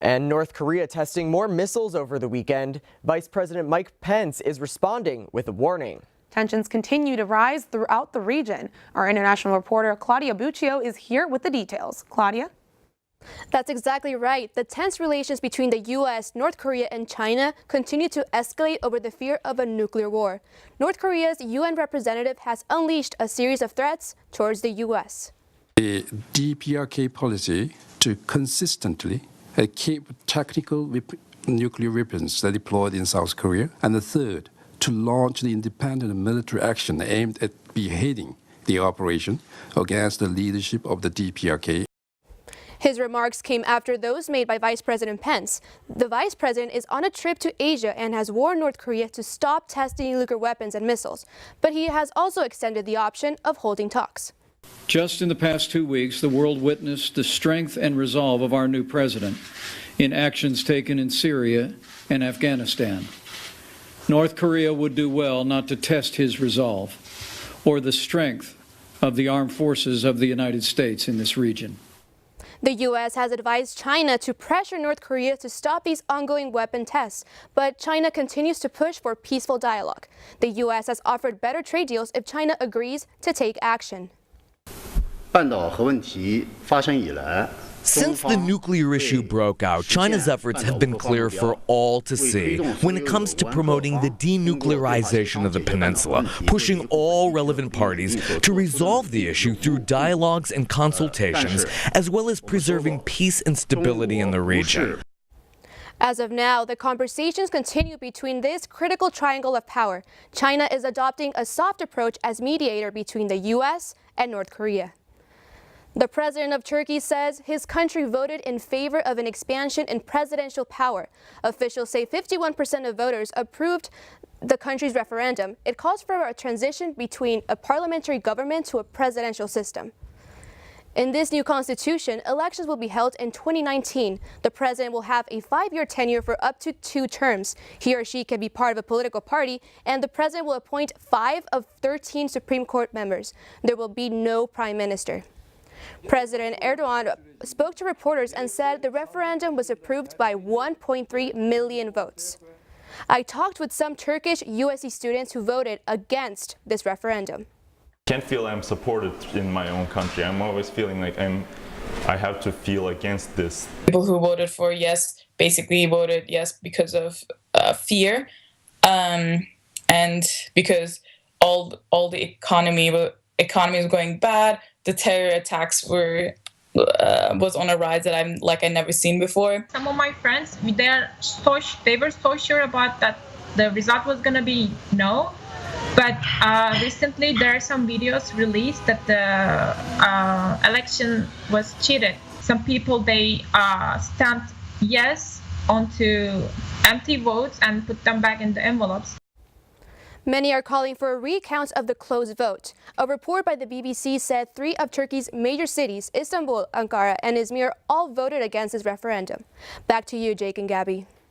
And North Korea testing more missiles over the weekend. Vice President Mike Pence is responding with a warning. Tensions continue to rise throughout the region. Our international reporter Claudia Buccio is here with the details. Claudia? That's exactly right. The tense relations between the U.S., North Korea, and China continue to escalate over the fear of a nuclear war. North Korea's UN representative has unleashed a series of threats towards the U.S. The DPRK policy to consistently keep tactical nuclear weapons that deployed in South Korea. And the third, to launch the independent military action aimed at beheading the operation against the leadership of the DPRK. His remarks came after those made by Vice President Pence. The Vice President is on a trip to Asia and has warned North Korea to stop testing nuclear weapons and missiles. But he has also extended the option of holding talks. Just in the past 2 weeks, the world witnessed the strength and resolve of our new president in actions taken in Syria and Afghanistan. North Korea would do well not to test his resolve or the strength of the armed forces of the United States in this region. The U.S. has advised China to pressure North Korea to stop these ongoing weapon tests, but China continues to push for peaceful dialogue. The U.S. has offered better trade deals if China agrees to take action. Since the nuclear issue broke out, China's efforts have been clear for all to see when it comes to promoting the denuclearization of the peninsula, pushing all relevant parties to resolve the issue through dialogues and consultations, as well as preserving peace and stability in the region. As of now, the conversations continue between this critical triangle of power. China is adopting a soft approach as mediator between the U.S. and North Korea. The president of Turkey says his country voted in favor of an expansion in presidential power. Officials say 51% of voters approved the country's referendum. It calls for a transition between a parliamentary government to a presidential system. In this new constitution, elections will be held in 2019. The president will have a 5-year tenure for up to 2 terms. He or she can be part of a political party, and the president will appoint 5 of 13 Supreme Court members. There will be no prime minister. President Erdogan spoke to reporters and said the referendum was approved by 1.3 million votes. I talked with some Turkish USC students who voted against this referendum. I can't feel I'm supported in my own country. I'm always feeling like I have to feel against this. People who voted for yes basically voted yes because of fear, and because all the economy is going bad. The terror attacks was on a rise that I never seen before. Some of my friends, they were so sure about that the result was gonna be no, but recently there are some videos released that the election was cheated. Some people they stamped yes onto empty votes and put them back in the envelopes. Many are calling for a recount of the closed vote. A report by the BBC said 3 of Turkey's major cities, Istanbul, Ankara, and Izmir, all voted against this referendum. Back to you, Jake and Gabby.